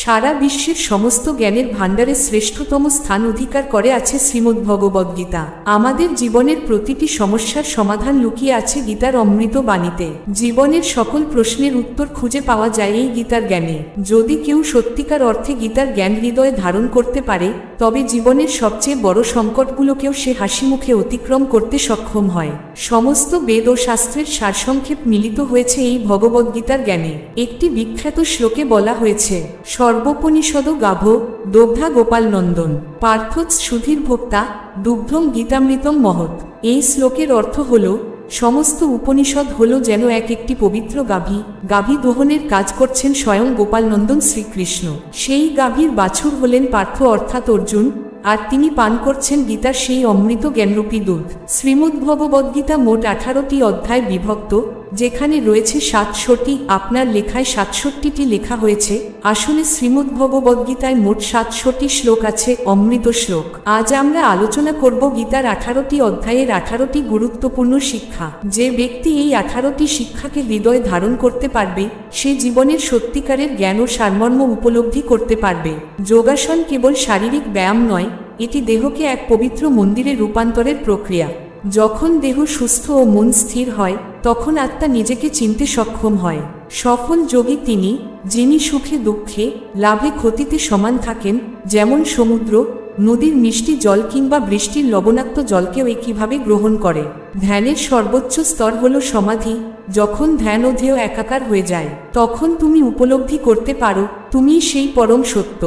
সারা বিশ্বের সমস্ত জ্ঞানের ভাণ্ডারে শ্রেষ্ঠতম স্থান অধিকার করে আছে শ্রীমদ্ভগবদ্গীতা। আমাদের জীবনের প্রতিটি সমস্যার সমাধান লুকিয়ে আছে গীতার অমৃত বাণীতে। জীবনের সকল প্রশ্নের উত্তর খুঁজে পাওয়া যায় এই গীতার জ্ঞানে। যদি কেউ সত্যিকার অর্থে গীতার জ্ঞান হৃদয়ে ধারণ করতে পারে, তবে জীবনের সবচেয়ে বড় সংকটগুলোকেও সে হাসিমুখে অতিক্রম করতে সক্ষম হয়। সমস্ত বেদ ও শাস্ত্রের সারসংক্ষেপ মিলিত হয়েছে এই ভগবদ্গীতার জ্ঞানে। একটি বিখ্যাত শ্লোকে বলা হয়েছে, সর্বোপনিষদ গাভ দগ্ধা গোপাল নন্দন পার্থৎ সুধীর ভোক্তা দুগ্ধম গীতামৃতম মহৎ। এই শ্লোকের অর্থ হল, সমস্ত উপনিষদ হল যেন একটি পবিত্র গাভী। গাভী দোহনের কাজ করছেন স্বয়ং গোপাল নন্দন শ্রীকৃষ্ণ। সেই গাভীর বাছুর হলেন পার্থ অর্থাৎ অর্জুন, আর তিনি পান করছেন গীতার সেই অমৃত জ্ঞানরূপী দুধ। শ্রীমদ্ভগবদ্গীতা মোট 18টি অধ্যায় বিভক্ত, যেখানে রয়েছে 700টি। আপনার লেখায় 67টি লেখা হয়েছে। আসলে শ্রীমদ্ভগবদ্গীতায় মোট 700টি শ্লোক আছে, অমৃত শ্লোক। আজ আমরা আলোচনা করব গীতার 18টি অধ্যায়ের 18টি গুরুত্বপূর্ণ শিক্ষা। যে ব্যক্তি এই 18টি শিক্ষাকে হৃদয়ে ধারণ করতে পারবে, সে জীবনের সত্যিকারের জ্ঞান ও সারমর্ম উপলব্ধি করতে পারবে। যোগাসন কেবল শারীরিক ব্যায়াম নয়, এটি দেহকে এক পবিত্র মন্দিরে রূপান্তরের প্রক্রিয়া। যখন দেহ সুস্থ ও মন স্থির হয়, তখন আত্মা নিজেকে চিনতে সক্ষম হয়। সফল যোগী তিনি, যিনি সুখে দুঃখে লাভে ক্ষতিতে সমান থাকেন। যেমন সমুদ্র, নদীর মিষ্টি জল কিংবা বৃষ্টির লবণাক্ত জলকেও একইভাবে গ্রহণ করে। ধ্যানের সর্বোচ্চ স্তর হল সমাধি। যখন ধ্যান ও ধ্যেয় একাকার হয়ে যায়, তখন তুমি উপলব্ধি করতে পারো তুমিই সেই পরম সত্য।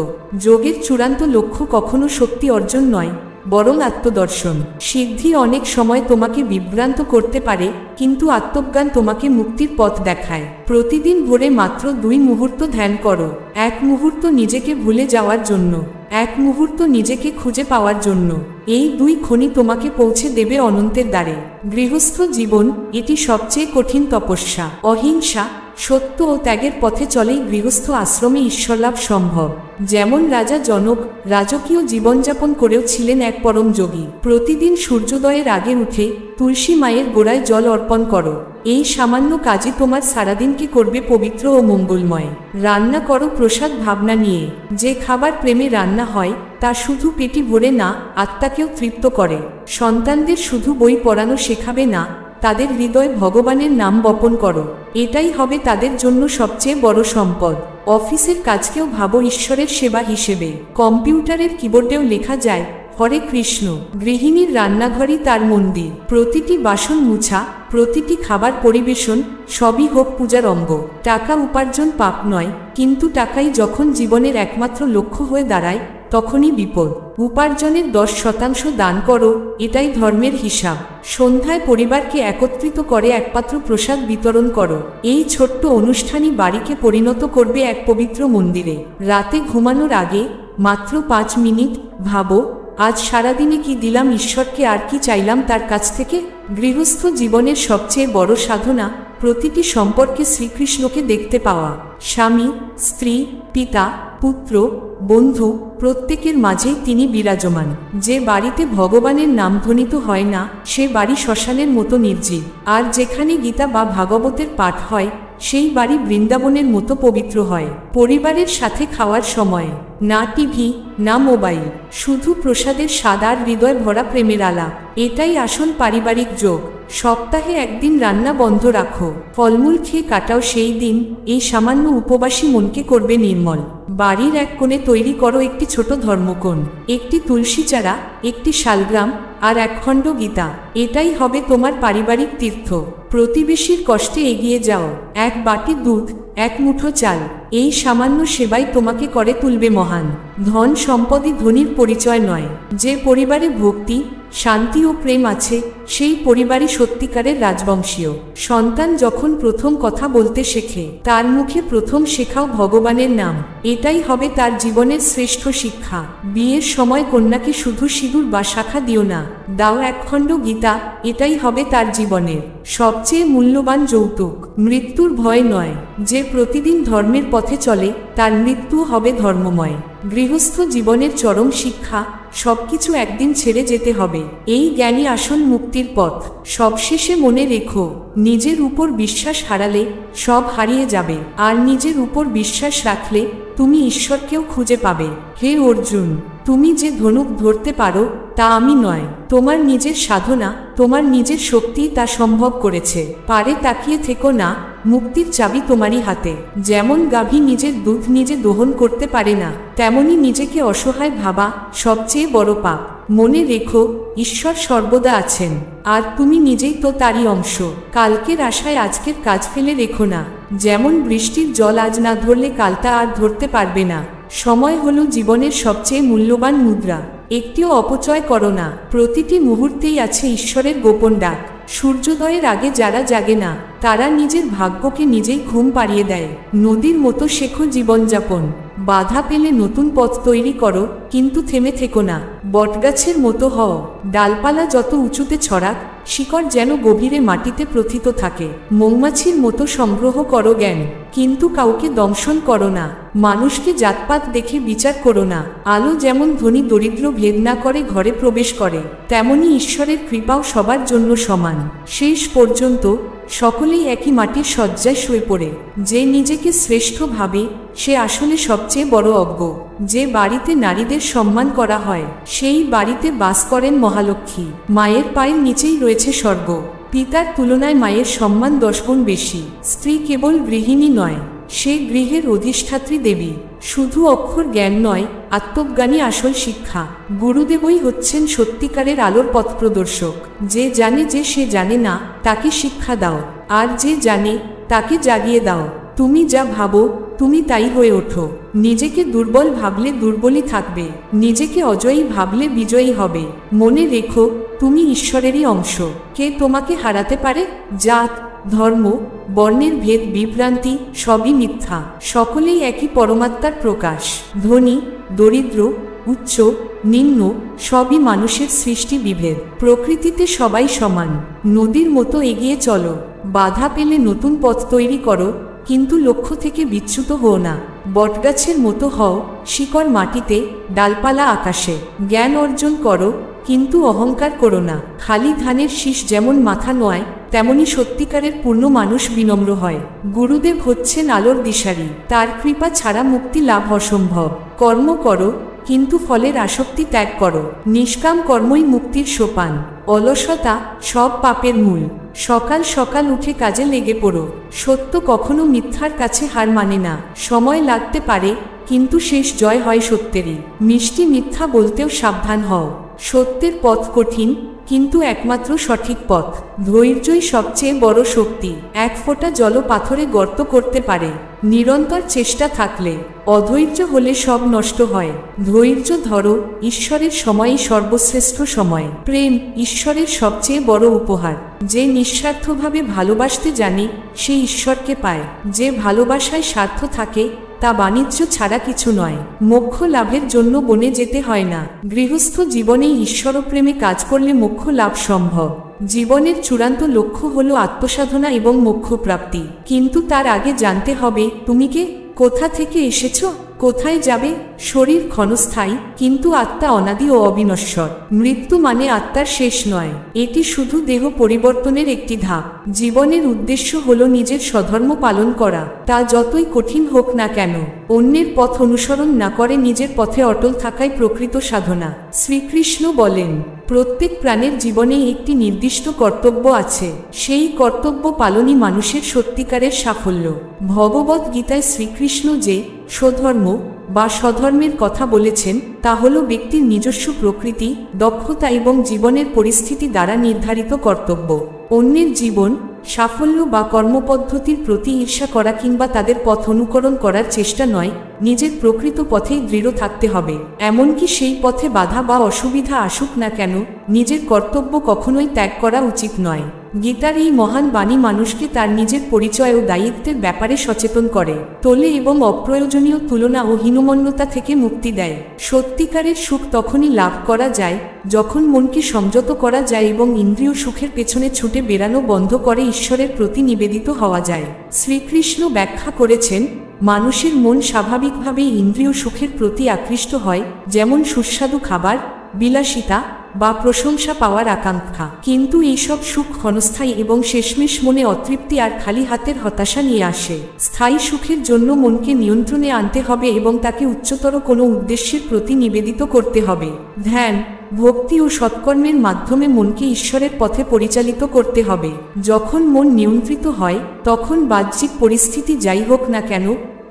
যোগের চূড়ান্ত লক্ষ্য কখনো শক্তি অর্জন নয়, বরং আত্মদর্শন। সিদ্ধি অনেক সময় তোমাকে বিভ্রান্ত করতে পারে, কিন্তু আত্মজ্ঞান তোমাকে মুক্তির পথ দেখায়। প্রতিদিন ভোরে মাত্র 2 মুহূর্ত ধ্যান করো। 1 মুহূর্ত নিজেকে ভুলে যাওয়ার জন্য, 1 মুহূর্ত নিজেকে খুঁজে পাওয়ার জন্য। এই 2 ক্ষণই তোমাকে পৌঁছে দেবে অনন্তের দ্বারে। গৃহস্থ জীবন, এটি সবচেয়ে কঠিন তপস্যা। অহিংসা, সত্য ও ত্যাগের পথে চলেই গৃহস্থ আশ্রমে ঈশ্বরলাভ সম্ভব। যেমন রাজা জনক রাজকীয় জীবনযাপন করেও ছিলেন এক পরম যোগী। প্রতিদিন সূর্যোদয়ের আগে উঠে তুলসী মায়ের গোড়ায় জল অর্পণ করো। এই সামান্য কাজই তোমার সারাদিনকে করবে পবিত্র ও মঙ্গলময়। রান্না করো প্রসাদ ভাবনা নিয়ে। যে খাবার প্রেমে রান্না হয়, তা শুধু পেটি ভরে না, আত্মাকেও তৃপ্ত করে। সন্তানদের শুধু বই পড়ানো শেখাবে না, তাদের হৃদয়ে ভগবানের নাম বপন করো। এটাই হবে তাদের জন্য সবচেয়ে বড় সম্পদ। অফিসের কাজকেও ভাবো ঈশ্বরের সেবা হিসেবে। কম্পিউটারের কিবোর্ডেও লেখা যায় হরে কৃষ্ণ। গৃহিণীর রান্নাঘরই তার মন্দির। প্রতিটি বাসন মুছা, প্রতিটি খাবার পরিবেশন সবই হোক পূজার অঙ্গ। টাকা উপার্জন পাপ নয়, কিন্তু টাকাই যখন জীবনের একমাত্র লক্ষ্য হয়ে দাঁড়ায়, তখনই বিপদ। উপার্জনের 10% দান করো, এটাই ধর্মের হিসাব। সন্ধ্যায় পরিবারকে একত্রিত করে একপাত্র প্রসাদ বিতরণ করো। এই ছোট্ট অনুষ্ঠানই বাড়িকে পরিণত করবে এক পবিত্র মন্দিরে। রাতে ঘুমানোর আগে মাত্র 5 মিনিট ভাবো, আজ সারাদিনে কি দিলাম ঈশ্বরকে, আর কি চাইলাম তার কাছ থেকে। গৃহস্থ জীবনের সবচেয়ে বড় সাধনা, প্রতিটি সম্পর্কে শ্রীকৃষ্ণকে দেখতে পাওয়া। স্বামী, স্ত্রী, পিতা, পুত্র, বন্ধু, প্রত্যেকের মাঝেই তিনি বিরাজমান। যে বাড়িতে ভগবানের নাম ধ্বনিত হয় না, সে বাড়ি শ্মশানের মতো নির্জীব। আর যেখানে গীতা বা ভাগবতের পাঠ হয়, সেই বাড়ি বৃন্দাবনের মতো পবিত্র হয়। পরিবারের সাথে খাওয়ার সময় না টিভি, না মোবাইল, শুধু প্রসাদের স্বাদ আর হৃদয় ভরা প্রেমের আলাপ। এটাই আসল পারিবারিক যোগ। সপ্তাহে একদিন রান্না বন্ধ রাখো, ফলমূল খেয়ে কাটাও সেই দিন। এই সামান্য উপবাসী মনকে করবে নির্মল। বাড়ির এক কোণে তৈরি করো একটি ছোট ধর্মকোণ, একটি তুলসী চারা, একটি শালগ্রাম, আর 1 খণ্ড গীতা। এটাই হবে তোমার পারিবারিক তীর্থ। প্রতিবেশীর কষ্টে এগিয়ে যাও। 1 বাটি দুধ, 1 মুঠো চাল, এই সামান্য সেবাই তোমাকে করে তুলবে মহান। ধন সম্পদই ধনীর পরিচয় নয়। যে পরিবারে ভক্তি, শান্তি ও প্রেম আছে, সেই পরিবারই সত্যিকারের রাজবংশীয়। সন্তান যখন প্রথম কথা বলতে শেখে, তার মুখে প্রথম শেখাও ভগবানের নাম। এটাই হবে তার জীবনের শ্রেষ্ঠ শিক্ষা। বিয়ের সময় কন্যাকে শুধু সিঁদুর বা শাখা দিও না, দাও 1 খণ্ড গীতা। এটাই হবে তার জীবনের সবচেয়ে মূল্যবান যৌতুক। মৃত্যুর ভয় নয়। যে প্রতিদিন ধর্মের পথে চলে, তার মৃত্যু হবে ধর্মময়। গৃহস্থ জীবনের চরম শিক্ষা, সবকিছু একদিন ছেড়ে যেতে হবে। এই জ্ঞানই আসল মুক্তির পথ। সবশেষে মনে রেখো, নিজের উপর বিশ্বাস হারালে সব হারিয়ে যাবে, আর নিজের উপর বিশ্বাস রাখলে তুমি ঈশ্বরকেও খুঁজে পাবে। হে অর্জুন, তুমি যে ধনুক ধরতে পারো তা আমি নয়, তোমার নিজের সাধনা, তোমার নিজের শক্তি তা সম্ভব করেছে। পারে তাকিয়ে থেকো না, মুক্তির চাবি তোমারই হাতে। যেমন গাভী নিজের দুধ নিজে দহন করতে পারে না, তেমনি নিজেকে অসহায় ভাবা সবচেয়ে বড় পাপ। মনে রেখো, ঈশ্বর সর্বদা আছেন, আর তুমি নিজেই তো তারই অংশ। কালকের আশায় আজকের কাজ ফেলে রেখো না। যেমন বৃষ্টির জল আজ না ধরলে কালটা আর ধরতে পারবে না। সময় হলো জীবনের সবচেয়ে মূল্যবান মুদ্রা, একটিও অপচয় করো না। প্রতিটি মুহূর্তেই আছে ঈশ্বরের গোপন ডাক। সূর্যোদয়ের আগে যারা জাগে না, তারা নিজের ভাগ্যকে নিজেই ঘুম পাড়িয়ে দেয়। নদীর মতো শেখো জীবনযাপন। বাধা পেলে নতুন পথ তৈরি করো, কিন্তু থেমে থেকো না। বটগাছের মতো হও, ডালপালা যত উঁচুতে ছড়াক, শিকড় যেন গভীরে মাটিতে প্রথিত থাকে। মৌমাছির মতো সংগ্রহ করো জ্ঞান, কিন্তু কাউকে দংশন করো না। মানুষকে জাতপাত দেখে বিচার করো না। আলো যেমন ধনী দরিদ্র ভেদ না করে ঘরে প্রবেশ করে, তেমনি ঈশ্বরের কৃপাও সবার জন্য সমান। শেষ পর্যন্ত সকলেই একই মাটির শয্যায় শুয়ে পড়ে। যে নিজেকে শ্রেষ্ঠ ভাবে সে আসলে সবচেয়ে বড় অজ্ঞ। যে বাড়িতে নারীদের সম্মান করা হয়, সেই বাড়িতে বাস করেন মহালক্ষ্মী। মায়ের পায়ের নিচেই রয়েছে স্বর্গ। পিতার তুলনায় মায়ের সম্মান 10 গুণ বেশি। স্ত্রী কেবল গৃহিণী নয়, সে গৃহের অধিষ্ঠাত্রী দেবী। শুধু অক্ষর জ্ঞান নয়, আত্মজ্ঞানী আসল শিক্ষা। গুরুদেবই হচ্ছেন সত্যিকারের আলোর পথ প্রদর্শক। যে জানে যে সে জানে না, তাকে শিক্ষা দাও, আর যে জানে তাকে জাগিয়ে দাও। তুমি যা ভাবো তুমি তাই হয়ে ওঠো। নিজেকে দুর্বল ভাবলে দুর্বলই থাকবে, নিজেকে অজয়ী ভাবলে বিজয়ী হবে। মনে রেখো, তুমি ঈশ্বরেরই অংশ। কে তোমাকে হারাতে পারে? জাত, ধর্ম, বর্ণের ভেদ, বিভ্রান্তি সবই মিথ্যা। সকলেই একই পরমাত্মার প্রকাশ। ধনী, দরিদ্র, উচ্চ, নিম্ন সবই মানুষের সৃষ্টি বিভেদ। প্রকৃতিতে সবাই সমান। নদীর মতো এগিয়ে চলো। বাধা পেলে নতুন পথ তৈরি করো, কিন্তু লক্ষ্য থেকে বিচ্যুত হও না। বটগাছের মতো হও, শিকড় মাটিতে, ডালপালা আকাশে। জ্ঞান অর্জন করো, কিন্তু অহংকার করো না। খালি ধানের শীষ যেমন মাথা নয়, তেমনি সত্যিকারের পূর্ণ মানুষ বিনম্র হয়। গুরুদেব হচ্ছেন আলোর দিশারি, তার কৃপা ছাড়া মুক্তি লাভ অসম্ভব। কর্ম করো, কিন্তু ফলের আসক্তি ত্যাগ করো। নিষ্কাম কর্মই মুক্তির সোপান। অলসতা সব পাপের মূল। সকাল সকাল উঠে কাজে লেগে পড়ো। সত্য কখনো মিথ্যার কাছে হার মানে না। সময় লাগতে পারে, কিন্তু শেষ জয় হয় সত্যেরই। মিষ্টি মিথ্যা বলতেও সাবধান হও। সত্যের পথ কঠিন, কিন্তু একমাত্র সঠিক পথ। ধৈর্যই সবচেয়ে বড় শক্তি। এক ফোঁটা জল পাথরে গর্ত করতে পারে, নিরন্তর চেষ্টা থাকলে। অধৈর্য হলে সব নষ্ট হয়। ধৈর্য ধরো, ঈশ্বরের সময়ই সর্বশ্রেষ্ঠ সময়। প্রেম ঈশ্বরের সবচেয়ে বড় উপহার। যে নিঃস্বার্থভাবে ভালোবাসতে জানে সে ঈশ্বরকে পায়। যে ভালোবাসায় স্বার্থ থাকে তা বাণিজ্য ছাড়া কিছু নয়। মোক্ষ লাভের জন্য বনে যেতে হয় না। গৃহস্থ জীবনেই ঈশ্বরপ্রেমে কাজ করলে মোক্ষ লাভ সম্ভব। জীবনের চূড়ান্ত লক্ষ্য হলো আত্মসাধনা এবং মোক্ষপ্রাপ্তি। কিন্তু তার আগে জানতে হবে তুমি কে, কোথা থেকে এসেছো, কোথায় যাবে। শরীর ক্ষণস্থায়ী, কিন্তু আত্মা অনাদি ও অবিনশ্বর। মৃত্যু মানে আত্মার শেষ নয়, এটি শুধু দেহ পরিবর্তনের একটি ধাপ। জীবনের উদ্দেশ্য হলো নিজের স্বধর্ম পালন করা, তা যতই কঠিন হোক না কেন। অন্যের পথ অনুসরণ না করে নিজের পথে অটল থাকাই প্রকৃত সাধনা। শ্রীকৃষ্ণ বলেন, প্রত্যেক প্রাণের জীবনে একটি নির্দিষ্ট কর্তব্য আছে, সেই কর্তব্য পালনই মানুষের সত্যিকারের সাফল্য। ভগবদ গীতায় শ্রীকৃষ্ণ যে স্বধর্ম বা স্বধর্মের কথা বলেছেন তা হল ব্যক্তির নিজস্ব প্রকৃতি, দক্ষতা এবং জীবনের পরিস্থিতি দ্বারা নির্ধারিত কর্তব্য। অন্যের জীবন, সাফল্য বা কর্মপদ্ধতির প্রতি ঈর্ষা করা কিংবা তাদের পথ অনুকরণ করার চেষ্টা নয়, নিজের প্রকৃত পথেই দৃঢ় থাকতে হবে। এমনকি সেই পথে বাধা বা অসুবিধা আসুক না কেন, নিজের কর্তব্য কখনোই ত্যাগ করা উচিত নয়। গীতার এই মহান বাণী মানুষকে তার নিজের পরিচয় ও দায়িত্বের ব্যাপারে সচেতন করে তোলে এবং অপ্রয়োজনীয় তুলনা ও হীনমন্যতা থেকে মুক্তি দেয়। সত্যিকারের সুখ তখনই লাভ করা যায় যখন মনকে সংযত করা যায় এবং ইন্দ্রিয় সুখের পেছনে ছুটে বেড়ানো বন্ধ করে ঈশ্বরের প্রতি নিবেদিত হওয়া যায়। শ্রীকৃষ্ণ ব্যাখ্যা করেছেন, মানুষের মন স্বাভাবিকভাবেই ইন্দ্রিয় সুখের প্রতি আকৃষ্ট হয়, যেমন সুস্বাদু খাবার, বিলাসিতা বা প্রশংসা পাওয়ার আকাঙ্ক্ষা। কিন্তু এইসব সুখ ক্ষণস্থায়ী এবং শেষমেশ মনে অতৃপ্তি আর খালি হাতের হতাশা নিয়ে আসে। স্থায়ী সুখের জন্য মনকে নিয়ন্ত্রণে আনতে হবে এবং তাকে উচ্চতর কোনো উদ্দেশ্যের প্রতি নিবেদিত করতে হবে। ধ্যান, ভক্তি ও সৎকর্মের মাধ্যমে মনকে ঈশ্বরের পথে পরিচালিত করতে হবে। যখন মন নিয়ন্ত্রিত হয় তখন বাহ্যিক পরিস্থিতি যাই হোক না কেন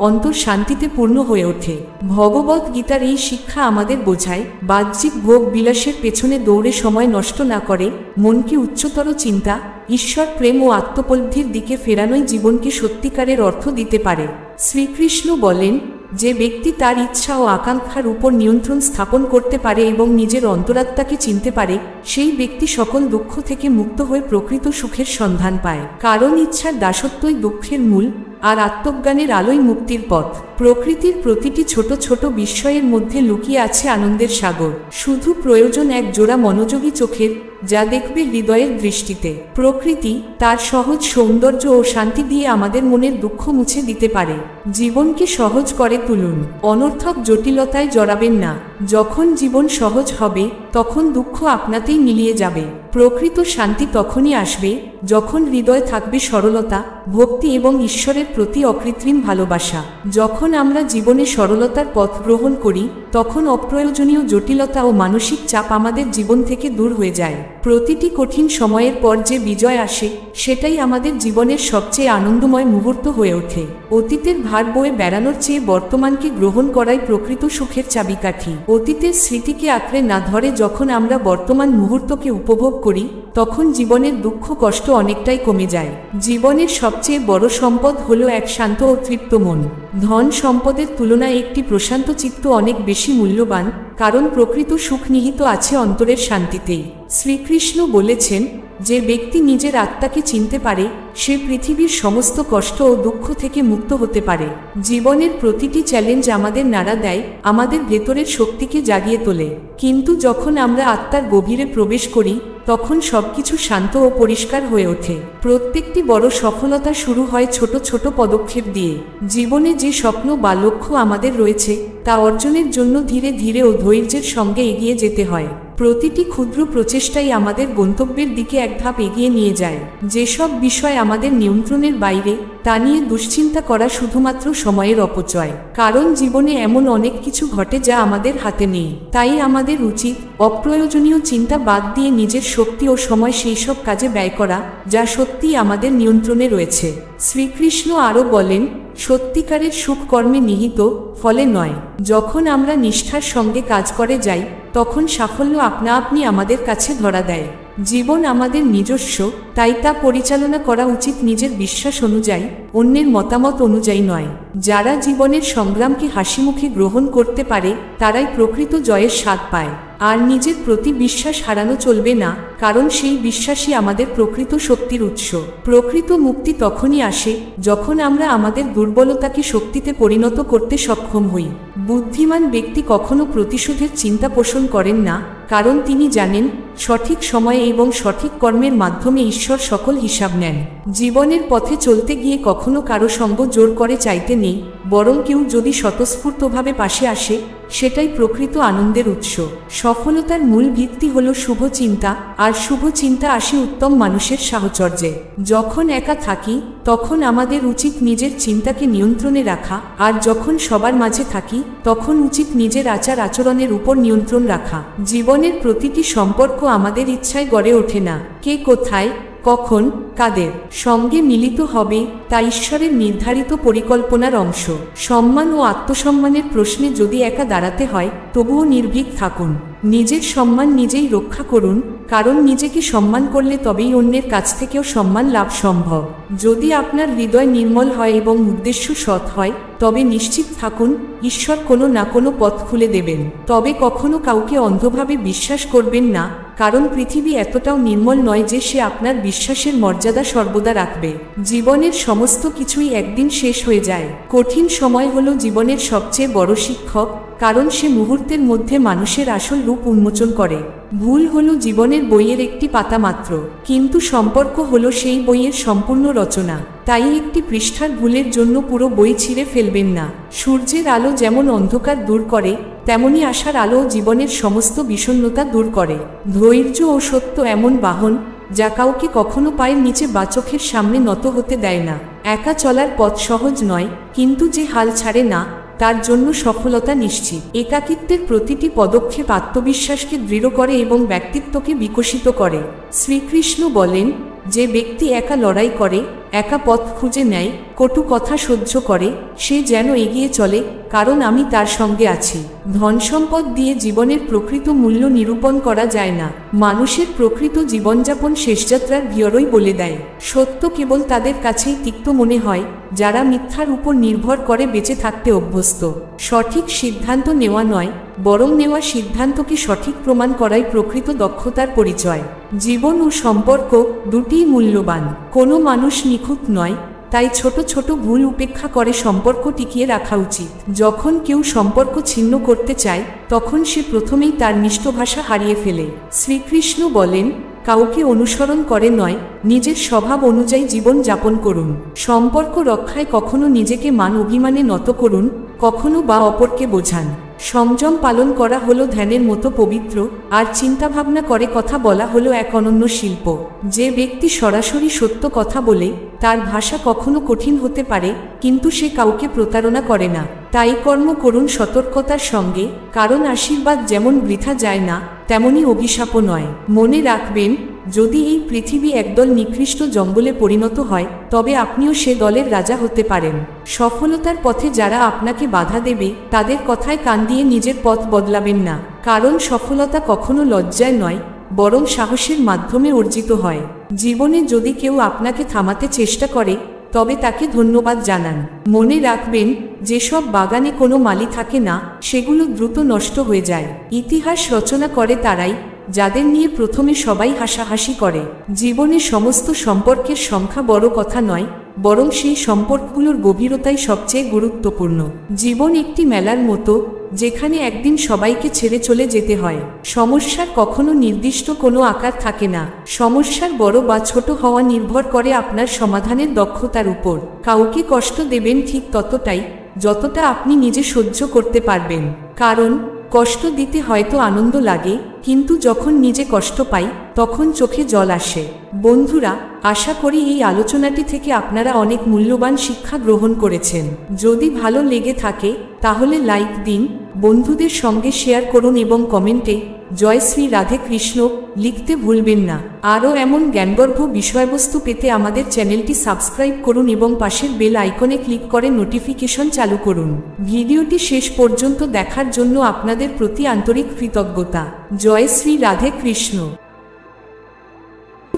অন্তর শান্তিতে পূর্ণ হয়ে ওঠে। ভগবদ গীতার এই শিক্ষা আমাদের বোঝায় বাহ্যিক ভোগ বিলাসের পেছনে দৌড়ে সময় নষ্ট না করে মনকে উচ্চতর চিন্তা, ঈশ্বর প্রেম ও আত্মোপলব্ধির দিকে ফেরানোই জীবনকে সত্যিকারের অর্থ দিতে পারে। শ্রীকৃষ্ণ বলেন, যে ব্যক্তি তার ইচ্ছা ও আকাঙ্ক্ষার উপর নিয়ন্ত্রণ স্থাপন করতে পারে এবং নিজের অন্তরাত্মাকে চিনতে পারে, সেই ব্যক্তি সকল দুঃখ থেকে মুক্ত হয়ে প্রকৃত সুখের সন্ধান পায়। কারণ ইচ্ছার দাসত্বই দুঃখের মূল, আর আত্মজ্ঞানের আলোই মুক্তির পথ। প্রকৃতির প্রতিটি ছোট ছোট বিস্ময়ের মধ্যে লুকিয়ে আছে আনন্দের সাগর। শুধু প্রয়োজন এক জোড়া মনোযোগী চোখের, যা দেখবে হৃদয়ের দৃষ্টিতে। প্রকৃতি তার সহজ সৌন্দর্য ও শান্তি দিয়ে আমাদের মনের দুঃখ মুছে দিতে পারে। জীবনকে সহজ করে তুলুন, অনর্থক জটিলতায় জড়াবেন না। যখন জীবন সহজ হবে তখন দুঃখ আপনাতেই মিলিয়ে যাবে। প্রকৃত শান্তি তখনই আসবে যখন হৃদয়ে থাকবে সরলতা, ভক্তি এবং ঈশ্বরের প্রতি অকৃত্রিম ভালোবাসা। যখন আমরা জীবনে সরলতার পথ গ্রহণ করি তখন অপ্রয়োজনীয় জটিলতা ও মানসিক চাপ আমাদের জীবন থেকে দূর হয়ে যায়। প্রতিটি কঠিন সময়ের পর যে বিজয় আসে সেটাই আমাদের জীবনের সবচেয়ে আনন্দময় মুহূর্ত হয়ে ওঠে। অতীতের ভার বয়ে বেড়ানোর চেয়ে বর্তমানকে গ্রহণ করাই প্রকৃত সুখের চাবিকাঠি। অতীতের স্মৃতিকে আঁকড়ে না ধরে যখন আমরা বর্তমান মুহূর্তকে উপভোগ করি তখন জীবনের দুঃখ কষ্ট অনেকটাই কমে যায়। জীবনের সবচেয়ে বড় সম্পদ হলো এক শান্ত ও তৃপ্ত মন। ধন সম্পদের তুলনায় একটি প্রশান্ত চিত্ত অনেক বেশি মূল্যবান, কারণ প্রকৃত সুখ নিহিত আছে অন্তরের শান্তিতেই। শ্রীকৃষ্ণ বলেছেন, যে ব্যক্তি নিজের আত্মাকে চিনতে পারে সে পৃথিবীর সমস্ত কষ্ট ও দুঃখ থেকে মুক্ত হতে পারে। জীবনের প্রতিটি চ্যালেঞ্জ আমাদের নাড়া দেয়, আমাদের ভেতরের শক্তিকে জাগিয়ে তোলে। কিন্তু যখন আমরা আত্মার গভীরে প্রবেশ করি তখন সবকিছু শান্ত ও পরিষ্কার হয়ে ওঠে। প্রত্যেকটি বড় সফলতা শুরু হয় ছোট ছোট পদক্ষেপ দিয়ে। জীবনে যে স্বপ্ন বা লক্ষ্য আমাদের রয়েছে তা অর্জনের জন্য ধীরে ধীরে ও ধৈর্যের সঙ্গে এগিয়ে যেতে হয়। প্রতিটি ক্ষুদ্র প্রচেষ্টাই আমাদের গন্তব্যের দিকে এক ধাপ এগিয়ে নিয়ে যায়। যেসব বিষয় আমাদের নিয়ন্ত্রণের বাইরে তা নিয়ে দুশ্চিন্তা করা শুধুমাত্র সময়ের অপচয়। কারণ জীবনে এমন অনেক কিছু ঘটে যা আমাদের হাতে নেই। তাই আমাদের উচিত অপ্রয়োজনীয় চিন্তা বাদ দিয়ে নিজের শক্তি ও সময় সেই সব কাজে ব্যয় করা যা সত্যিই আমাদের নিয়ন্ত্রণে রয়েছে। শ্রীকৃষ্ণ আরও বলেন, সত্যিকারের সুখ কর্মে নিহিত, ফলে নয়। যখন আমরা নিষ্ঠার সঙ্গে কাজ করে যাই তখন সাফল্য আপনা আপনি আমাদের কাছে ধরা দেয়। জীবন আমাদের নিজস্ব, তাই তা পরিচালনা করা উচিত নিজের বিশ্বাস অনুযায়ী, অন্যের মতামত অনুযায়ী নয়। যারা জীবনের সংগ্রামকে হাসিমুখে গ্রহণ করতে পারে তারাই প্রকৃত জয়ের স্বাদ পায়। আর নিজের প্রতি বিশ্বাস হারানো চলবে না, কারণ সেই বিশ্বাসই আমাদের প্রকৃত শক্তির উৎস। প্রকৃত মুক্তি তখনই আসে যখন আমরা আমাদের দুর্বলতাকে শক্তিতে পরিণত করতে সক্ষম হই। বুদ্ধিমান ব্যক্তি কখনো প্রতিশোধের চিন্তা পোষণ করেন না, কারণ তিনি জানেন সঠিক সময়ে এবং সঠিক কর্মের মাধ্যমে ঈশ্বর সকল হিসাব নেন। জীবনের পথে চলতে গিয়ে কখনো কারো সঙ্গ জোর করে চাইতে নেই, বরং কেউ যদি স্বতঃস্ফূর্তভাবে পাশে আসে সেটাই প্রকৃত আনন্দের উৎস। সফলতার মূল ভিত্তি হলো শুভ চিন্তা, আর শুভ চিন্তা আসে উত্তম মানুষের সাহচর্যে। যখন একা থাকি তখন আমাদের উচিত নিজের চিন্তাকে নিয়ন্ত্রণে রাখা, আর যখন সবার মাঝে থাকি তখন উচিত নিজের আচার আচরণের উপর নিয়ন্ত্রণ রাখা। জীবনের প্রতিটি সম্পর্ক আমাদের ইচ্ছায় গড়ে ওঠে না। কে কোথায়, কখন, কাদের সঙ্গে মিলিত হবে তা ঈশ্বরের নির্ধারিত পরিকল্পনার অংশ। সম্মান ও আত্মসম্মানের প্রশ্নে যদি একা দাঁড়াতে হয় তবুও নির্ভীক থাকুন। নিজের সম্মান নিজেই রক্ষা করুন, কারণ নিজেকে সম্মান করলে তবেই অন্যের কাছ থেকেও সম্মান লাভ সম্ভব। যদি আপনার হৃদয় নির্মল হয় এবং উদ্দেশ্য সৎ হয় তবে নিশ্চিত থাকুন ঈশ্বর কোনো না কোনো পথ খুলে দেবেন। তবে কখনো কাউকে অন্ধভাবে বিশ্বাস করবেন না, কারণ পৃথিবী এতটাও নির্মল নয় যে সে আপনার বিশ্বাসের মর্যাদা সর্বদা রাখবে। জীবনের সমস্ত কিছুই একদিন শেষ হয়ে যায়। কঠিন সময় হলো জীবনের সবচেয়ে বড় শিক্ষক, কারণ সে মুহূর্তের মধ্যে মানুষের আসল রূপ উন্মোচন করে। ভুল হলো জীবনের বইয়ের একটি পাতা মাত্র, কিন্তু সম্পর্ক হলো সেই বইয়ের সম্পূর্ণ রচনা। তাই একটি পৃষ্ঠার ভুলের জন্য পুরো বই ছিঁড়ে ফেলবেন না। সূর্যের আলো যেমন অন্ধকার দূর করে তেমনি আশার আলো জীবনের সমস্ত বিষণ্ণতা দূর করে। ধৈর্য ও সত্য এমন বাহন যা কাউকে কখনো পায়ের নিচে বা চোখের সামনে নত হতে দেয় না। একা চলার পথ সহজ নয়, কিন্তু যে হাল ছাড়ে না তার জন্য সফলতা নিশ্চিত। একাকিত্বের প্রতিটি পদক্ষেপ আত্মবিশ্বাসকে দৃঢ় করে এবং ব্যক্তিত্বকে বিকশিত করে। শ্রীকৃষ্ণ বলেন, যে ব্যক্তি একা লড়াই করে, একা পথ খুঁজে নেয়, কটু কথা সহ্য করে, সে যেন এগিয়ে চলে, কারণ আমি তার সঙ্গে আছি। ধন সম্পদ দিয়ে জীবনের প্রকৃত মূল্য নিরূপণ করা যায় না। মানুষের প্রকৃত জীবনযাপন শেষযাত্রার ভিড়ই বলে দেয়। সত্য কেবল তাদের কাছেই তিক্ত মনে হয় যারা মিথ্যার উপর নির্ভর করে বেঁচে থাকতে অভ্যস্ত। সঠিক সিদ্ধান্ত নেওয়া নয়, বরং নেওয়া সিদ্ধান্তকে সঠিক প্রমাণ করাই প্রকৃত দক্ষতার পরিচয়। জীবন ও সম্পর্ক দুটিই মূল্যবান। কোনো মানুষ নিখুঁত নয়, তাই ছোট ছোট ভুল উপেক্ষা করে সম্পর্ক টিকিয়ে রাখা উচিত। যখন কেউ সম্পর্ক ছিন্ন করতে চায়, তখন সে প্রথমেই তার মিষ্টভাষা হারিয়ে ফেলে। শ্রীকৃষ্ণ বলেন, কাউকে অনুসরণ করে নয়, নিজের স্বভাব অনুযায়ী জীবন যাপন করুন। সম্পর্ক রক্ষায় কখনো নিজেকে মান অভিমানে নত করুন, কখনো বা অপরকে বোঝান। সংযম পালন করা হলো ধ্যানের মতো পবিত্র, আর চিন্তাভাবনা করে কথা বলা হলো এক অনন্য শিল্প। যে ব্যক্তি সরাসরি সত্য কথা বলে, তার ভাষা কখনো কঠিন হতে পারে, কিন্তু সে কাউকে প্রতারণা করে না। তাই কর্ম করুন সতর্কতার সঙ্গে, কারণ আশীর্বাদ যেমন বৃথা যায় না, তেমনি অভিশাপও নয়। মনে রাখবেন, যদি এই পৃথিবী একদল নিকৃষ্ট জঙ্গলে পরিণত হয়, তবে আপনিও সে দলের রাজা হতে পারেন। সফলতার পথে যারা আপনাকে বাধা দেবে, তাদের কথায় কান দিয়ে নিজের পথ বদলাবেন না, কারণ সফলতা কখনো লজ্জায় নয়, বরং সাহসের মাধ্যমে অর্জিত হয়। জীবনে যদি কেউ আপনাকে থামাতে চেষ্টা করে, তবে তাকে ধন্যবাদ জানান। মনে রাখবেন, যেসব বাগানে কোনো মালি থাকে না, সেগুলো দ্রুত নষ্ট হয়ে যায়। ইতিহাস রচনা করে তারাই, যাদের নিয়ে প্রথমে সবাই হাসাহাসি করে। জীবনে সমস্ত সম্পর্কের সংখ্যা বড় কথা নয়, বরং সেই সম্পর্কগুলোর গভীরতাই সবচেয়ে গুরুত্বপূর্ণ। জীবন একটি মেলার মতো, যেখানে একদিন সবাইকে ছেড়ে চলে যেতে হয়। সমস্যার কখনো নির্দিষ্ট কোনো আকার থাকে না। সমস্যার বড় বা ছোট হওয়া নির্ভর করে আপনার সমাধানের দক্ষতার উপর। কাউকে কষ্ট দেবেন ঠিক ততটাই, যতটা আপনি নিজে সহ্য করতে পারবেন। কারণ কষ্ট দিতে হয়তো আনন্দ লাগে, কিন্তু যখন নিজে কষ্ট পাই, তখন চোখে জল আসে। বন্ধুরা, আশা করি এই আলোচনাটি থেকে আপনারা অনেক মূল্যবান শিক্ষা গ্রহণ করেছেন। যদি ভালো লেগে থাকে, তাহলে লাইক দিন, বন্ধুদের সঙ্গে শেয়ার করুন এবং কমেন্টে জয় শ্রী রাধে কৃষ্ণ লিখতে ভুলবেন না। আরও এমন জ্ঞানগর্ভ বিষয়বস্তু পেতে আমাদের চ্যানেলটি সাবস্ক্রাইব করুন এবং পাশের বেল আইকনে ক্লিক করে নোটিফিকেশন চালু করুন। ভিডিওটি শেষ পর্যন্ত দেখার জন্য আপনাদের প্রতি আন্তরিক কৃতজ্ঞতা। জয় শ্রী রাধে কৃষ্ণ।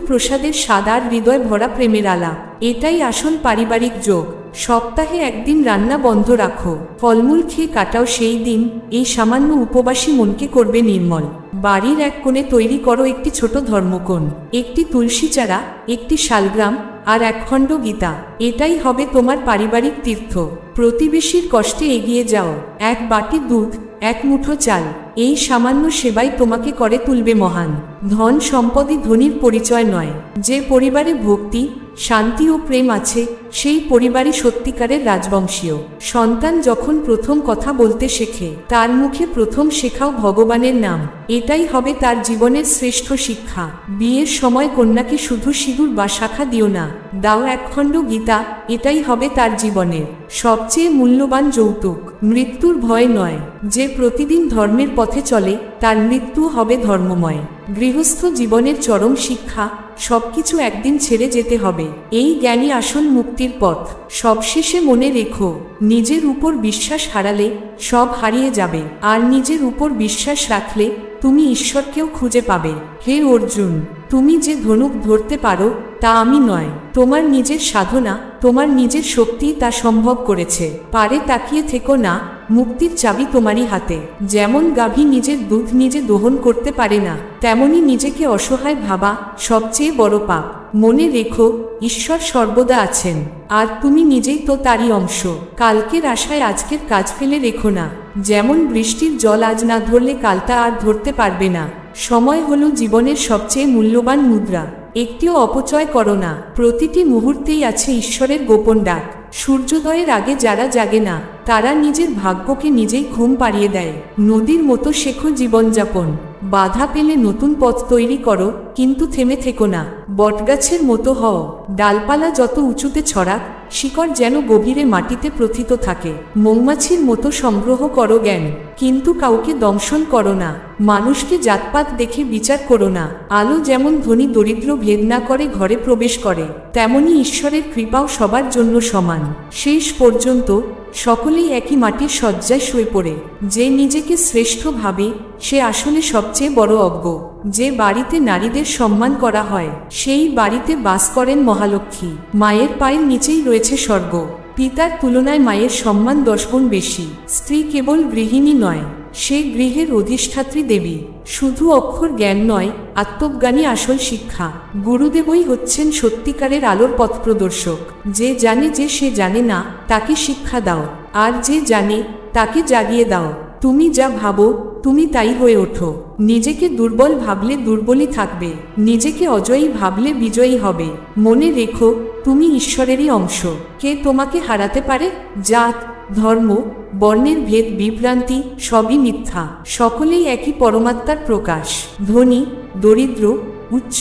প্রসাদের স্বাদ আর হৃদয় ভরা প্রেমের আলাপ, এটাই আসল পারিবারিক যোগ। সপ্তাহে একদিন রান্না বন্ধ রাখো, ফলমূল খেয়ে কাটাও সেই দিন। এই সামান্য উপবাসী মনকে করবে নির্মল। বাড়ির এক কোণে তৈরি করো একটি ছোট ধর্মকোণ, একটি তুলসী চারা, একটি শালগ্রাম আর এক খণ্ড গীতা। এটাই হবে তোমার পারিবারিক তীর্থ। প্রতিবেশীর কষ্টে এগিয়ে যাও, এক বাটি দুধ, এক মুঠো চাল, এই সামান্য সেবাই তোমাকে করে তুলবে মহান। ধন সম্পদই ধনীর পরিচয় নয়। যে পরিবারে ভক্তি, শান্তি ও প্রেম আছে, সেই পরিবারই সত্যিকারের রাজবংশীয়। সন্তান যখন প্রথম কথা বলতে শেখে, তার মুখে প্রথম শেখাও ভগবানের নাম। এটাই হবে তার জীবনের শ্রেষ্ঠ শিক্ষা। বিয়ের সময় কন্যাকে শুধু সিঁদুর বা শাখা দিও না, দাও একখণ্ড গীতা। এটাই হবে তার জীবনের সবচেয়ে মূল্যবান যৌতুক। মৃত্যুর ভয় নয়। যে প্রতিদিন ধর্মের পথে চলে, তার মৃত্যু হবে ধর্মময়। গৃহস্থ জীবনের চরম শিক্ষা, সবকিছু একদিন ছেড়ে যেতে হবে। এই জ্ঞানই আসল মুক্তির পথ। সবশেষে মনে রেখো, নিজের উপর বিশ্বাস হারালে সব হারিয়ে যাবে, আর নিজের উপর বিশ্বাস রাখলে তুমি ঈশ্বরকেও খুঁজে পাবে। হে অর্জুন, তুমি যে ধনুক ধরতে পারো তা আমি নয়, তোমার নিজের সাধনা, তোমার নিজের শক্তি তা সম্ভব করেছে। পারে তাকিয়ে থেকো না, মুক্তির চাবি তোমারই হাতে। যেমন গাভী নিজের দুধ নিজে দহন করতে পারে না, তেমনি নিজেকে অসহায় ভাবা সবচেয়ে বড় পাপ। মনে রেখো, ঈশ্বর সর্বদা আছেন, আর তুমি নিজেই তো তারই অংশ। কালকের আশায় আজকের কাজ ফেলে রেখো না। যেমন বৃষ্টির জল আজ না ধরলে কাল তা আর ধরতে পারবে না। সময় হলো জীবনের সবচেয়ে মূল্যবান মুদ্রা, একটিও অপচয় করো না। প্রতিটি মুহূর্তেই আছে ঈশ্বরের গোপন ডাক। সূর্যোদয়ের আগে যারা জাগে না, তারা নিজের ভাগ্যকে নিজেই ঘুম পাড়িয়ে দেয়। নদীর মতো শেখো জীবনযাপন, বাধা পেলে নতুন পথ তৈরি করো, কিন্তু থেমে থেকো না। বটগাছের মতো হও, ডালপালা যত উঁচুতে ছড়াক, শিকড় যেন গভীরে মাটিতে প্রথিত থাকে। মৌমাছির মতো সংগ্রহ করো জ্ঞান, কিন্তু কাউকে দংশন করো না। মানুষকে জাতপাত দেখে বিচার করো না। আলো যেমন ধনী দরিদ্র ভেদ না করে ঘরে প্রবেশ করে, তেমনি ঈশ্বরের কৃপাও সবার জন্য সমান। শেষ পর্যন্ত সকলেই একই মাটির শয্যায় শুয়ে পড়ে। যে নিজেকে শ্রেষ্ঠ ভাবে সে আসলে সবচেয়ে বড় অজ্ঞ। যে বাড়িতে নারীদের সম্মান করা হয় সেই বাড়িতে বাস করেন মহালক্ষ্মী। মায়ের পায়ের নিচেই রয়েছে স্বর্গ। পিতার তুলনায় মায়ের সম্মান 10 গুণ বেশি। স্ত্রী কেবল গৃহিণী নয়, সে গৃহের অধিষ্ঠাত্রী দেবী। শুধু অক্ষর জ্ঞান নয়, আত্মজ্ঞানী আসল শিক্ষা। গুরুদেবই হচ্ছেন সত্যিকারের আলোর পথ প্রদর্শক। যে জানে যে সে জানে না, তাকে শিক্ষা দাও, আর যে জানে তাকে জাগিয়ে দাও। তুমি যা ভাবো তুমি তাই হয়ে ওঠো। নিজেকে দুর্বল ভাবলে দুর্বলই থাকবে, নিজেকে অজয়ী ভাবলে বিজয়ী হবে। মনে রেখো, তুমি ঈশ্বরেরই অংশ। কে তোমাকে হারাতে পারে? জাত, ধর্ম, বর্ণের ভেদ, বিভ্রান্তি সবই মিথ্যা। সকলেই একই পরমাত্মার প্রকাশ। ধনী, দরিদ্র, উচ্চ,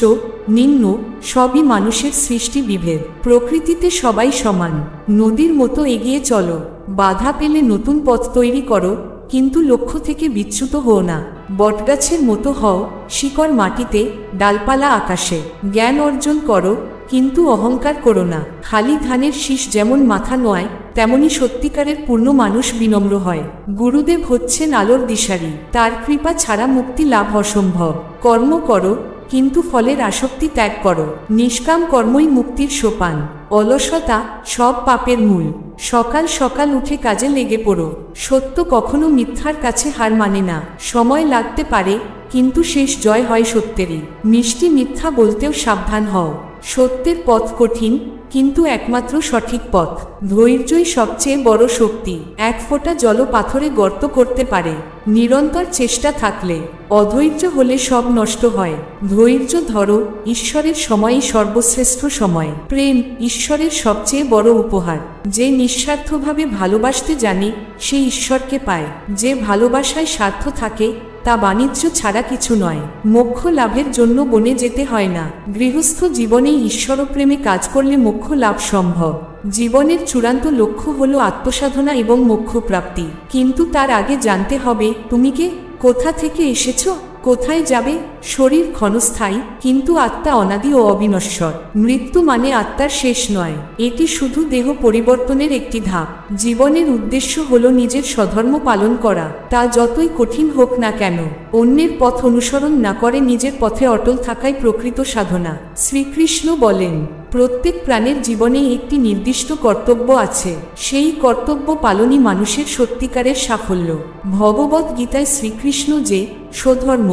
নিম্ন সবই মানুষের সৃষ্টি বিভেদ। প্রকৃতিতে সবাই সমান। নদীর মতো এগিয়ে চলো, বাধা পেলে নতুন পথ তৈরি করো, কিন্তু লক্ষ্য থেকে বিচ্যুত হও না। বটগাছের মতো হও, শিকড় মাটিতে, ডালপালা আকাশে। জ্ঞান অর্জন করো, কিন্তু অহংকার করো না। খালি ধানের শীষ যেমন মাথা নয়, তেমনি সত্যিকারের পূর্ণ মানুষ বিনম্র হয়। গুরুদেব হচ্ছেন আলোর দিশারি, তার কৃপা ছাড়া মুক্তি লাভ অসম্ভব। কর্ম করো, কিন্তু ফলের আসক্তি ত্যাগ করো। নিষ্কাম কর্মই মুক্তির সোপান। অলসতা সব পাপের মূল। সকাল সকাল উঠে কাজে লেগে পড়ো। সত্য কখনো মিথ্যার কাছে হার মানে না। সময় লাগতে পারে, কিন্তু শেষ জয় হয় সত্যেরই। মিষ্টি মিথ্যা বলতেও সাবধান হও। সত্যের পথ কঠিন, কিন্তু একমাত্র সঠিক পথ। ধৈর্যই সবচেয়ে বড় শক্তি। এক ফোঁটা জল পাথরে গর্ত করতে পারে, নিরন্তর চেষ্টা থাকলে। অধৈর্য হলে সব নষ্ট হয়। ধৈর্য ধরো, ঈশ্বরের সময়ই সর্বশ্রেষ্ঠ সময়। প্রেম ঈশ্বরের সবচেয়ে বড় উপহার। যে নিঃস্বার্থভাবে ভালোবাসতে জানে সে ঈশ্বরকে পায়। যে ভালোবাসায় স্বার্থ থাকে তা বাণিজ্য ছাড়া কিছু নয়। মোক্ষ লাভের জন্য বনে যেতে হয় না। গৃহস্থ জীবনে ঈশ্বরপ্রেমে কাজ করলে মোক্ষ লাভ সম্ভব। জীবনের চূড়ান্ত লক্ষ্য হলো আত্মসাধনা এবং মোক্ষ প্রাপ্তি। কিন্তু তার আগে জানতে হবে তুমি কে, কোথা থেকে এসেছো, কোথায় যাবে। শরীর ক্ষণস্থায়ী, কিন্তু আত্মা অনাদি ও অবিনশ্বর। মৃত্যু মানে আত্মার শেষ নয়, এটি শুধু দেহ পরিবর্তনের একটি ধাপ। জীবনের উদ্দেশ্য হলো নিজের স্বধর্ম পালন করা, তা যতই কঠিন হোক না কেন। অন্যের পথ অনুসরণ না করে নিজের পথে অটল থাকাই প্রকৃত সাধনা। শ্রীকৃষ্ণ বলেন, প্রত্যেক প্রাণের জীবনে একটি নির্দিষ্ট কর্তব্য আছে। সেই কর্তব্য পালনই মানুষের সত্যিকারের সাফল্য। ভগবদ গীতায় শ্রীকৃষ্ণ যে স্বধর্ম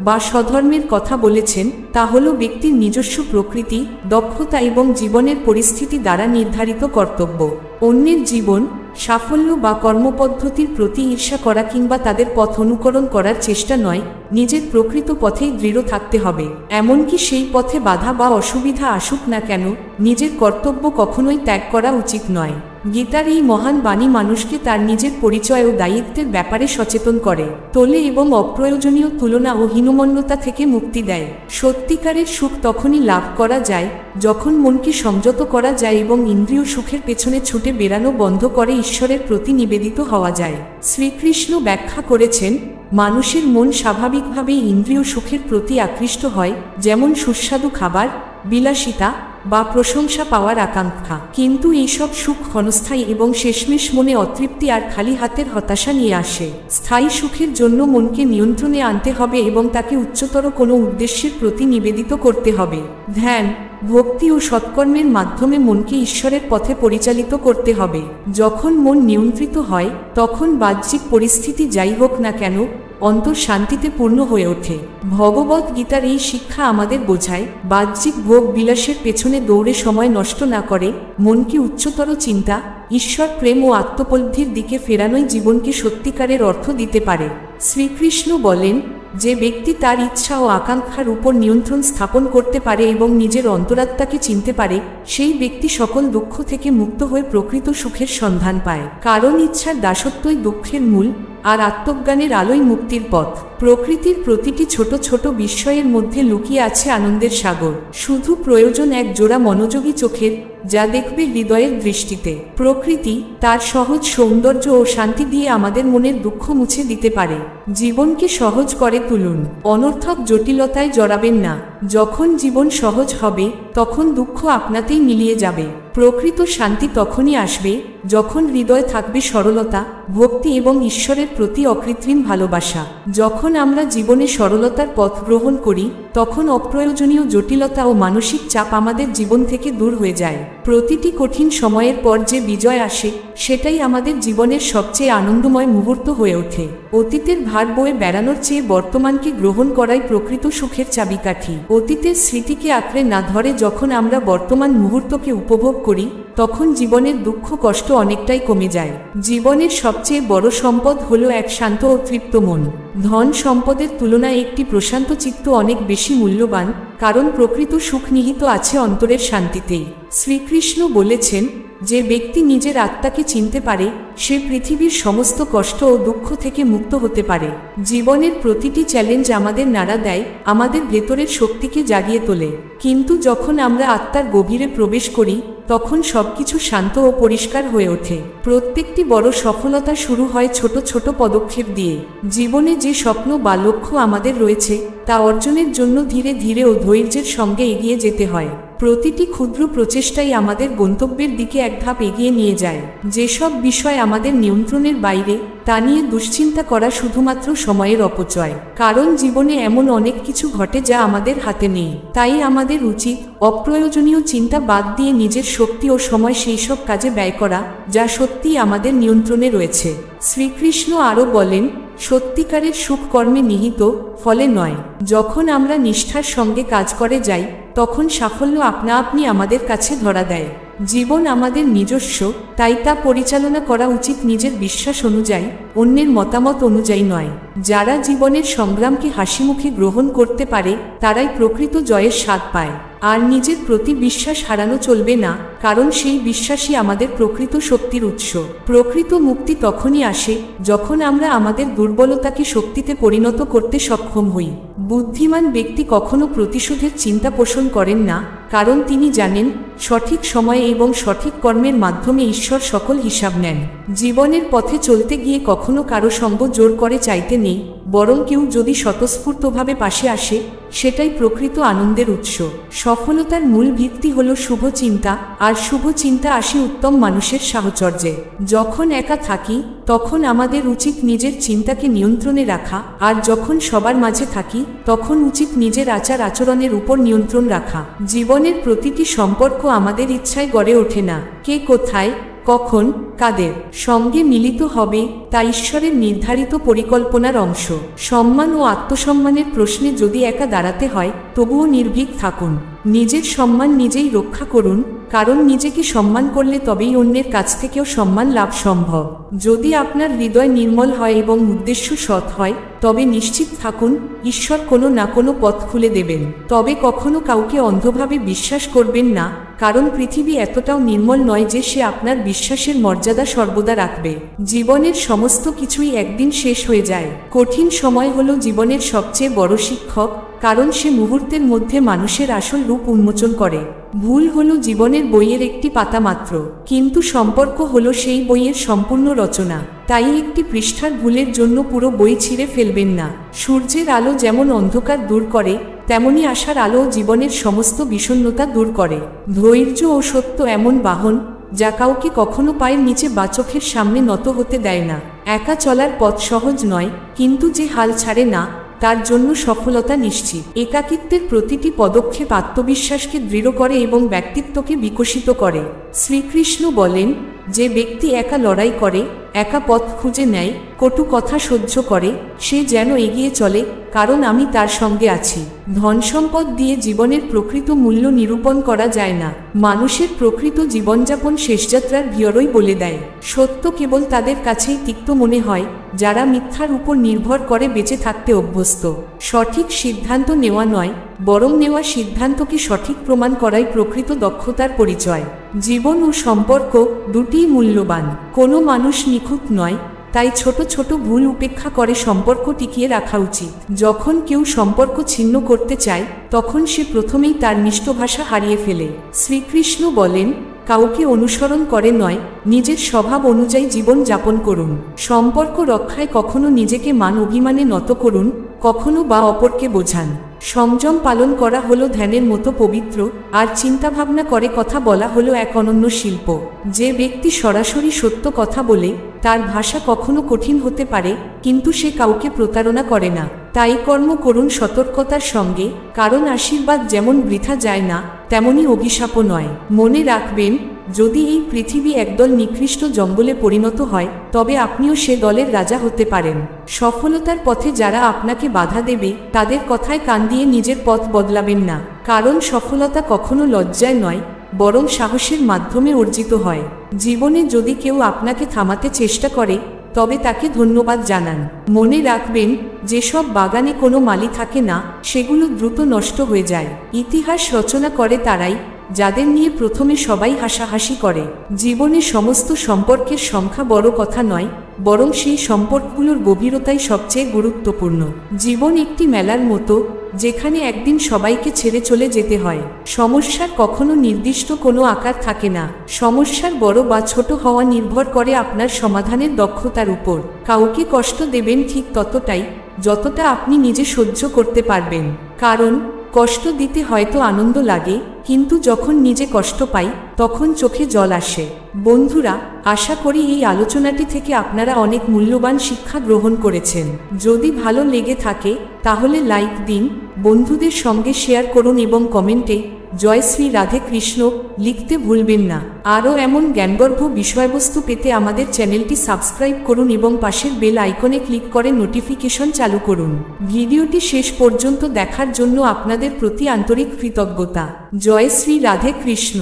বা স্বধর্মের কথা বলেছেন তা হল ব্যক্তির নিজস্ব প্রকৃতি, দক্ষতা এবং জীবনের পরিস্থিতি দ্বারা নির্ধারিত কর্তব্য। অন্যের জীবন, সাফল্য বা কর্মপদ্ধতির প্রতি ঈর্ষা করা কিংবা তাদের পথ অনুকরণ করার চেষ্টা নয়, নিজের প্রকৃত পথেই দৃঢ় থাকতে হবে। এমনকি সেই পথে বাধা বা অসুবিধা আসুক না কেন, নিজের কর্তব্য কখনোই ত্যাগ করা উচিত নয়। গীতার এই মহান বাণী মানুষকে তার নিজের পরিচয় ও দায়িত্বের ব্যাপারে সচেতন করে তোলে এবং অপ্রয়োজনীয় তুলনা ও হীনমন্যতা থেকে মুক্তি দেয়। সত্যিকারের সুখ তখনই লাভ করা যায় যখন মনকে সংযত করা যায় এবং ইন্দ্রিয় সুখের পেছনে ছুটে বেড়ানো বন্ধ করে ঈশ্বরের প্রতি নিবেদিত হওয়া যায়। শ্রীকৃষ্ণ ব্যাখ্যা করেছেন, মানুষের মন স্বাভাবিকভাবেই ইন্দ্রিয় সুখের প্রতি আকৃষ্ট হয়, যেমন সুস্বাদু খাবার, বিলাসিতা বা প্রশংসা পাওয়ার আকাঙ্ক্ষা। কিন্তু এইসব সুখ ক্ষণস্থায়ী এবং শেষমেশ মনে অতৃপ্তি আর খালি হাতের হতাশা নিয়ে আসে। স্থায়ী সুখের জন্য মনকে নিয়ন্ত্রণে আনতে হবে এবং তাকে উচ্চতর কোনো উদ্দেশ্যের প্রতি নিবেদিত করতে হবে। ধ্যান, ভক্তি ও সৎকর্মের মাধ্যমে মনকে ঈশ্বরের পথে পরিচালিত করতে হবে। যখন মন নিয়ন্ত্রিত হয় তখন বাহ্যিক পরিস্থিতি যাই হোক না কেন, অন্তর শান্তিতে পূর্ণ হয়ে ওঠে। ভগবদ গীতার এই শিক্ষা আমাদের বোঝায়, বাহ্যিক ভোগ বিলাসের পেছনে দৌড়ে সময় নষ্ট না করে মনকে উচ্চতর চিন্তা, ঈশ্বর প্রেম ও আত্মোপলব্ধির দিকে ফেরানোই জীবনকে সত্যিকারের অর্থ দিতে পারে। শ্রীকৃষ্ণ বলেন, যে ব্যক্তি তার ইচ্ছা ও আকাঙ্ক্ষার উপর নিয়ন্ত্রণ স্থাপন করতে পারে এবং নিজের অন্তরাত্মাকে চিনতে পারে, সেই ব্যক্তি সকল দুঃখ থেকে মুক্ত হয়ে প্রকৃত সুখের সন্ধান পায়। কারণ ইচ্ছার দাসত্বই দুঃখের মূল, আর আত্মজ্ঞানের আলোই মুক্তির পথ। প্রকৃতির প্রতিটি ছোট ছোট বিস্ময়ের মধ্যে লুকিয়ে আছে আনন্দের সাগর। শুধু প্রয়োজন এক জোড়া মনোযোগী চোখের, যা দেখবে হৃদয়ের দৃষ্টিতে। প্রকৃতি তার সহজ সৌন্দর্য ও শান্তি দিয়ে আমাদের মনের দুঃখ মুছে দিতে পারে। জীবনকে সহজ করে তুলুন, অনর্থক জটিলতায় জড়াবেন না। যখন জীবন সহজ হবে, তখন দুঃখ আপনাতেই মিলিয়ে যাবে। প্রকৃত শান্তি তখনই আসবে যখন হৃদয় থাকবে সরলতা, ভক্তি এবং ঈশ্বরের প্রতি অকৃত্রিম ভালোবাসা। যখন আমরা জীবনে সরলতার পথ গ্রহণ করি, তখন অপ্রয়োজনীয় জটিলতা ও মানসিক চাপ আমাদের জীবন থেকে দূর হয়ে যায়। প্রতিটি কঠিন সময়ের পর যে বিজয় আসে, সেটাই আমাদের জীবনের সবচেয়ে আনন্দময় মুহূর্ত হয়ে ওঠে। অতীতের ভার বয়ে বেড়ানোর চেয়ে বর্তমানকে গ্রহণ করাই প্রকৃত সুখের চাবিকাঠি। অতীতের স্মৃতিকে আঁকড়ে না ধরে যখন আমরা বর্তমান মুহূর্তকে উপভোগ করি, তখন জীবনের দুঃখ কষ্ট অনেকটাই কমে যায়। জীবনের সবচেয়ে বড় সম্পদ হলো এক শান্ত ও তৃপ্ত মন। ধন সম্পদের তুলনায় একটি প্রশান্ত চিত্ত অনেক বেশি মূল্যবান, কারণ প্রকৃত সুখ নিহিত আছে অন্তরের শান্তিতেই। শ্রীকৃষ্ণ বলেছেন, যে ব্যক্তি নিজের আত্মাকে চিনতে পারে, সে পৃথিবীর সমস্ত কষ্ট ও দুঃখ থেকে মুক্ত হতে পারে। জীবনের প্রতিটি চ্যালেঞ্জ আমাদের নাড়া দেয়, আমাদের ভেতরের শক্তিকে জাগিয়ে তোলে। কিন্তু যখন আমরা আত্মার গভীরে প্রবেশ করি, তখন সবকিছু শান্ত ও পরিষ্কার হয়ে ওঠে। প্রত্যেকটি বড় সফলতা শুরু হয় ছোট ছোট পদক্ষেপ দিয়ে। জীবনে যে স্বপ্ন বা লক্ষ্য আমাদের রয়েছে, তা অর্জনের জন্য ধীরে ধীরে ও ধৈর্যের সঙ্গে এগিয়ে যেতে হয়। প্রতিটি ক্ষুদ্র প্রচেষ্টাই আমাদের গন্তব্যের দিকে এক ধাপ এগিয়ে নিয়ে যায়। যেসব বিষয় আমাদের নিয়ন্ত্রণের বাইরে, তা নিয়ে দুশ্চিন্তা করা শুধুমাত্র সময়ের অপচয়। কারণ জীবনে এমন অনেক কিছু ঘটে যা আমাদের হাতে নেই। তাই আমাদের উচিত অপ্রয়োজনীয় চিন্তা বাদ দিয়ে নিজের শক্তি ও সময় সেই সব কাজে ব্যয় করা, যা সত্যিই আমাদের নিয়ন্ত্রণে রয়েছে। শ্রীকৃষ্ণ আরও বলেন, সত্যিকারের সুখ কর্মে নিহিত, ফলে নয়। যখন আমরা নিষ্ঠার সঙ্গে কাজ করে যাই, তখন সাফল্য আপনা আপনি আমাদের কাছে ধরা দেয়। জীবন আমাদের নিজস্ব, তাই তা পরিচালনা করা উচিত নিজের বিশ্বাস অনুযায়ী, অন্যের মতামত অনুযায়ী নয়। যারা জীবনের সংগ্রামকে হাসিমুখে গ্রহণ করতে পারে, তারাই প্রকৃত জয়ের স্বাদ পায়। আর নিজের প্রতি বিশ্বাস হারানো চলবে না, কারণ সেই বিশ্বাসই আমাদের প্রকৃত শক্তির উৎস। প্রকৃত মুক্তি তখনই আসে যখন আমরা আমাদের দুর্বলতাকে শক্তিতে পরিণত করতে সক্ষম হই। বুদ্ধিমান ব্যক্তি কখনো প্রতিশোধের চিন্তা পোষণ করেন না, কারণ তিনি জানেন, সঠিক সময়ে এবং সঠিক কর্মের মাধ্যমে ঈশ্বর সকল হিসাব নেন। জীবনের পথে চলতে গিয়ে কখনো কারো সঙ্গ জোর করে চাইতে নেই, বরং কেউ যদি স্বতঃস্ফূর্তভাবে পাশে আসে, সেটাই প্রকৃত আনন্দের উৎস। সফলতার মূল ভিত্তি হলো শুভ চিন্তা, আর শুভ চিন্তা আসে উত্তম মানুষের সাহচর্যে। যখন একা থাকি, তখন আমাদের উচিত নিজের চিন্তাকে নিয়ন্ত্রণে রাখা, আর যখন সবার মাঝে থাকি, তখন উচিত নিজের আচার আচরণের উপর নিয়ন্ত্রণ রাখা। জীবনের প্রতিটি সম্পর্ক আমাদের ইচ্ছায় গড়ে ওঠে না। কে কোথায়, কখন, কাদের সঙ্গে মিলিত হবে, তা ঈশ্বরের নির্ধারিত পরিকল্পনার অংশ। সম্মান ও আত্মসম্মানের প্রশ্নে যদি একা দাঁড়াতে হয়, তবুও নির্ভীক থাকুন। নিজের সম্মান নিজেই রক্ষা করুন, কারণ নিজেকে সম্মান করলে তবেই অন্যের কাছ থেকেও সম্মান লাভ সম্ভব। যদি আপনার হৃদয় নির্মল হয় এবং উদ্দেশ্য সৎ হয়, তবে নিশ্চিত থাকুন, ঈশ্বর কোনো না কোনো পথ খুলে দেবেন। তবে কখনো কাউকে অন্ধভাবে বিশ্বাস করবেন না, কারণ পৃথিবী এতটাও নির্মল নয় যে সে আপনার বিশ্বাসের মর্যাদা সর্বদা রাখবে। জীবনের সমস্ত কিছুই একদিন শেষ হয়ে যায়। কঠিন সময় হলো জীবনের সবচেয়ে বড় শিক্ষক, কারণ সে মুহূর্তের মধ্যে মানুষের আসল রূপ উন্মোচন করে। ভুল হলো জীবনের বইয়ের একটি পাতা মাত্র, কিন্তু সম্পর্ক হলো সেই বইয়ের সম্পূর্ণ রচনা। তাই একটি পৃষ্ঠার ভুলের জন্য পুরো বই ছিঁড়ে ফেলবেন না। সূর্যের আলো যেমন অন্ধকার দূর করে, তেমনি আশার আলো জীবনের সমস্ত বিষণ্ণতা দূর করে। ধৈর্য ও সত্য এমন বাহন, যা কাউকে কখনো পায়ের নিচে বা চোখের সামনে নত হতে দেয় না। একা চলার পথ সহজ নয়, কিন্তু যে হাল ছাড়ে না, তার জন্য সফলতা নিশ্চিত। একাকিত্বের প্রতিটি পদক্ষেপ আত্মবিশ্বাসকে দৃঢ় করে এবং ব্যক্তিত্বকে বিকশিত করে। শ্রীকৃষ্ণ বলেন, যে ব্যক্তি একা লড়াই করে, একা পথ খুঁজে নেয়, কটু কথা সহ্য করে, সে যেন এগিয়ে চলে, কারণ আমি তার সঙ্গে আছি। ধন সম্পদ দিয়ে জীবনের প্রকৃত মূল্য নিরূপণ করা যায় না। মানুষের প্রকৃত জীবনযাপন শেষযাত্রার ভিড়ই বলে দেয়। সত্য কেবল তাদের কাছেই তিক্ত মনে হয় যারা মিথ্যার উপর নির্ভর করে বেঁচে থাকতে অভ্যস্ত। সঠিক সিদ্ধান্ত নেওয়া নয়, বরং নেওয়া সিদ্ধান্তকে সঠিক প্রমাণ করাই প্রকৃত দক্ষতার পরিচয়। জীবন ও সম্পর্ক দুটিই মূল্যবান। কোনো মানুষ নিখুঁত নয়, তাই ছোট ছোট ভুল উপেক্ষা করে সম্পর্ক টিকিয়ে রাখা উচিত। যখন কেউ সম্পর্ক ছিন্ন করতে চায়, তখন সে প্রথমেই তার মিষ্টভাষা হারিয়ে ফেলে। শ্রীকৃষ্ণ বলেন, কাউকে অনুসরণ করে নয়, নিজের স্বভাব অনুযায়ী জীবন যাপন করুন। সম্পর্ক রক্ষায় কখনো নিজেকে মান অভিমানে নত করুন, কখনো বা অপরকে বোঝান। সংযম পালন করা হলো ধ্যানের মতো পবিত্র, আর চিন্তাভাবনা করে কথা বলা হলো এক অনন্য শিল্প। যে ব্যক্তি সরাসরি সত্য কথা বলে, তার ভাষা কখনো কঠিন হতে পারে, কিন্তু সে কাউকে প্রতারণা করে না। তাই কর্ম করুন সতর্কতার সঙ্গে, কারণ আশীর্বাদ যেমন বৃথা যায় না, তেমনি অভিশাপও নয়। মনে রাখবেন, যদি এই পৃথিবী একদল নিকৃষ্ট জঙ্গলে পরিণত হয়, তবে আপনিও সে দলের রাজা হতে পারেন। সফলতার পথে যারা আপনাকে বাধা দেবে, তাদের কথায় কান দিয়ে নিজের পথ বদলাবেন না, কারণ সফলতা কখনো লজ্জায় নয়, বরং সাহসের মাধ্যমে অর্জিত হয়। জীবনে যদি কেউ আপনাকে থামাতে চেষ্টা করে, তবে তাকে ধন্যবাদ জানান। মনে রাখবেন, যেসব বাগানে কোনো মালি থাকে না, সেগুলো দ্রুত নষ্ট হয়ে যায়। ইতিহাস রচনা করে তারাই, যাদের নিয়ে প্রথমে সবাই হাসাহাসি করে। জীবনে সমস্ত সম্পর্কের সংখ্যা বড় কথা নয়, বরং সেই সম্পর্কগুলোর গভীরতাই সবচেয়ে গুরুত্বপূর্ণ। জীবন একটি মেলার মতো, যেখানে একদিন সবাইকে ছেড়ে চলে যেতে হয়। সমস্যার কখনো নির্দিষ্ট কোনো আকার থাকে না। সমস্যার বড় বা ছোট হওয়া নির্ভর করে আপনার সমাধানের দক্ষতার উপর। কাউকে কষ্ট দেবেন ঠিক ততটাই, যতটা আপনি নিজে সহ্য করতে পারবেন। কারণ কষ্ট দিতে হয়তো আনন্দ লাগে, কিন্তু যখন নিজে কষ্ট পাই, তখন চোখে জল আসে। বন্ধুরা, আশা করি এই আলোচনাটি থেকে আপনারা অনেক মূল্যবান শিক্ষা গ্রহণ করেছেন। যদি ভালো লেগে থাকে, তাহলে লাইক দিন, বন্ধুদের সঙ্গে শেয়ার করুন এবং কমেন্টে জয় শ্রী রাধে কৃষ্ণ লিখতে ভুলবেন না। আরও এমন জ্ঞানগর্ভ বিষয়বস্তু পেতে আমাদের চ্যানেলটি সাবস্ক্রাইব করুন এবং পাশের বেল আইকনে ক্লিক করে নোটিফিকেশন চালু করুন। ভিডিওটি শেষ পর্যন্ত দেখার জন্য আপনাদের প্রতি আন্তরিক কৃতজ্ঞতা। জয় শ্রী রাধে কৃষ্ণ।